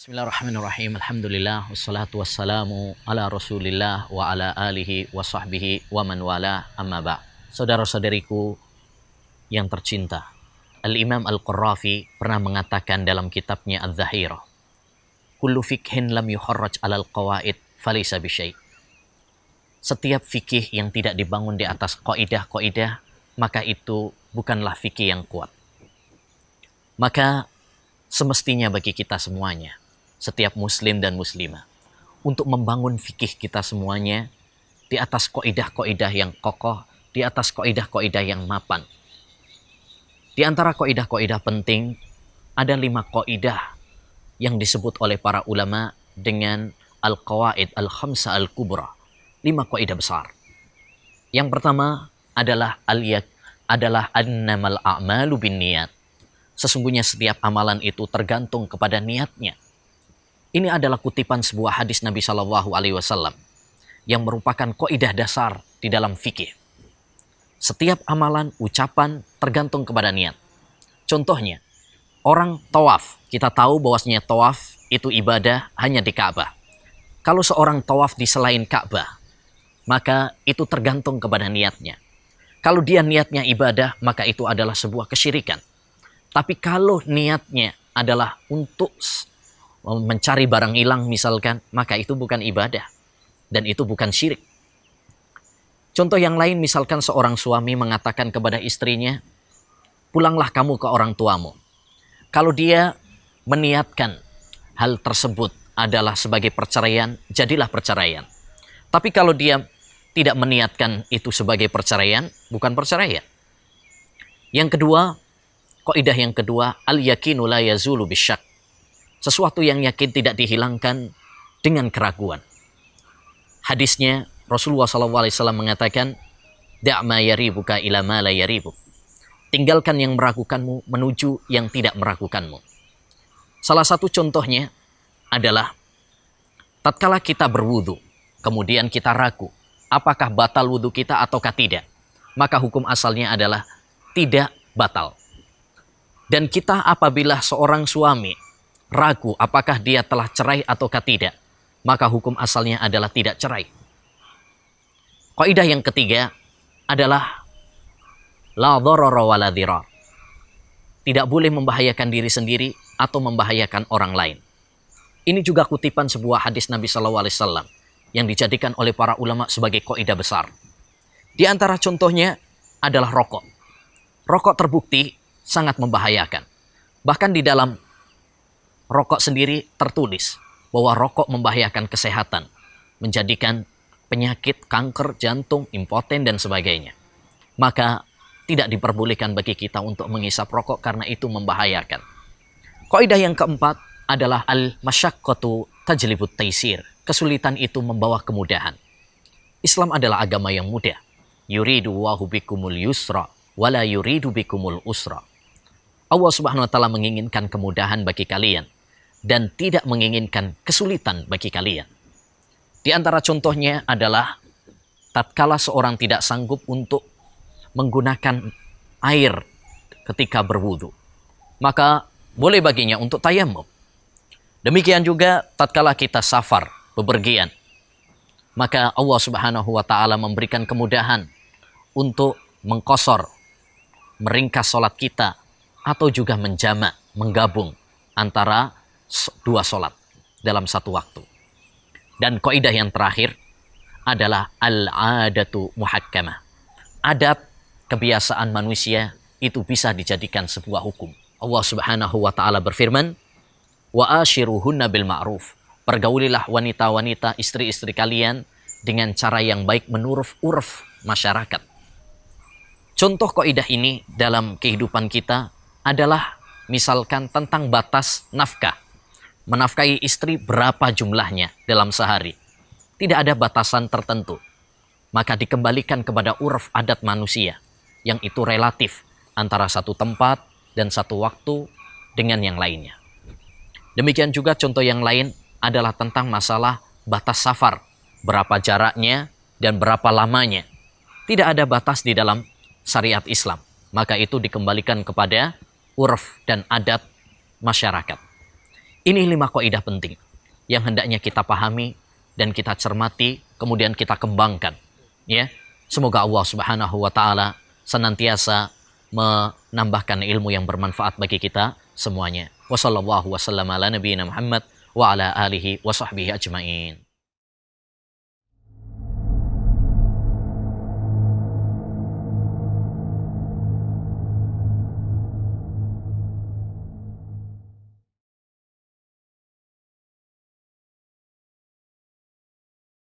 Bismillahirrahmanirrahim. Alhamdulillah wassalatu wassalamu ala Rasulillah wa ala alihi wa sahbihi wa man wala amma ba'. Saudara-saudariku yang tercinta, Al-Imam Al-Qurrafi pernah mengatakan dalam kitabnya Adz-Dzahirah, kullu fikhin lam yuharraj 'alal qawaid falaysa bisyai'. Setiap fikih yang tidak dibangun di atas kaidah-kaidah, maka itu bukanlah fikih yang kuat. Maka semestinya bagi kita semuanya, setiap muslim dan muslimah, untuk membangun fikih kita semuanya di atas kaidah-kaidah yang kokoh, di atas kaidah-kaidah yang mapan. Di antara kaidah-kaidah penting, ada 5 kaidah yang disebut oleh para ulama dengan al-qawaid al-khamsa al-kubra, 5 kaidah besar. Yang pertama adalah annamal a'malu binniyat. Sesungguhnya setiap amalan itu tergantung kepada niatnya. Ini adalah kutipan sebuah hadis Nabi Shallallahu Alaihi Wasallam yang merupakan kaidah dasar di dalam fikih. Setiap amalan, ucapan tergantung kepada niat. Contohnya, orang tawaf. Kita tahu bahwasanya tawaf itu ibadah hanya di Ka'bah. Kalau seorang tawaf di selain Ka'bah, maka itu tergantung kepada niatnya. Kalau dia niatnya ibadah, maka itu adalah sebuah kesyirikan. Tapi kalau niatnya adalah untuk mencari barang hilang misalkan, maka itu bukan ibadah. Dan itu bukan syirik. Contoh yang lain, misalkan seorang suami mengatakan kepada istrinya, pulanglah kamu ke orang tuamu. Kalau dia meniatkan hal tersebut adalah sebagai perceraian, jadilah perceraian. Tapi kalau dia tidak meniatkan itu sebagai perceraian, bukan perceraian. Yang kedua, kaidah yang kedua, al-yakinu la yazulu bisyak. Sesuatu yang yakin tidak dihilangkan dengan keraguan. Hadisnya Rasulullah SAW mengatakan, da'ma yaribuka ila ma la yaribuk. Tinggalkan yang meragukanmu menuju yang tidak meragukanmu. Salah satu contohnya adalah tatkala kita berwudu, kemudian kita ragu, apakah batal wudu kita ataukah tidak. Maka hukum asalnya adalah tidak batal. Dan kita apabila seorang suami ragu apakah dia telah cerai ataukah tidak, maka hukum asalnya adalah tidak cerai. Kaidah yang ketiga adalah la dharara wa la dhirar. Tidak boleh membahayakan diri sendiri atau membahayakan orang lain. Ini juga kutipan sebuah hadis Nabi SAW yang dijadikan oleh para ulama sebagai kaidah besar. Di antara contohnya adalah rokok. Rokok terbukti sangat membahayakan. Bahkan di dalam rokok sendiri tertulis bahwa rokok membahayakan kesehatan, menjadikan penyakit kanker, jantung, impoten, dan sebagainya. Maka tidak diperbolehkan bagi kita untuk menghisap rokok karena itu membahayakan. Kaidah yang keempat adalah al-masyaqqatu tajlibut taisir. Kesulitan itu membawa kemudahan. Islam adalah agama yang mudah. Yuridu Allahu bikumul yusra wala yuridu bikumul usra. Allah Subhanahu wa taala menginginkan kemudahan bagi kalian dan tidak menginginkan kesulitan bagi kalian. Di antara contohnya adalah tatkala seorang tidak sanggup untuk menggunakan air ketika berwudu, maka boleh baginya untuk tayamum. Demikian juga tatkala kita safar, bepergian, maka Allah Subhanahu wa taala memberikan kemudahan untuk mengqashar, meringkas salat kita, atau juga menjamak, menggabung antara 2 salat dalam satu waktu. Dan kaidah yang terakhir adalah al-adatu muhakkamah. Adat, kebiasaan manusia itu bisa dijadikan sebuah hukum. Allah Subhanahu wa taala berfirman, wa ashiruhunna bil ma'ruf. Pergaulilah wanita-wanita, istri-istri kalian dengan cara yang baik menurut urf masyarakat. Contoh kaidah ini dalam kehidupan kita adalah misalkan tentang batas nafkah. Menafkahi istri berapa jumlahnya dalam sehari. Tidak ada batasan tertentu. Maka dikembalikan kepada urf adat manusia yang itu relatif antara satu tempat dan satu waktu dengan yang lainnya. Demikian juga contoh yang lain adalah tentang masalah batas safar. Berapa jaraknya dan berapa lamanya. Tidak ada batas di dalam syariat Islam. Maka itu dikembalikan kepada urf dan adat masyarakat. Ini 5 kaidah penting yang hendaknya kita pahami dan kita cermati, kemudian kita kembangkan. Ya, semoga Allah Subhanahu wa taala senantiasa menambahkan ilmu yang bermanfaat bagi kita semuanya. Wassallallahu wasallam ala nabiyina Muhammad wa ala alihi wa sahbihi ajmain.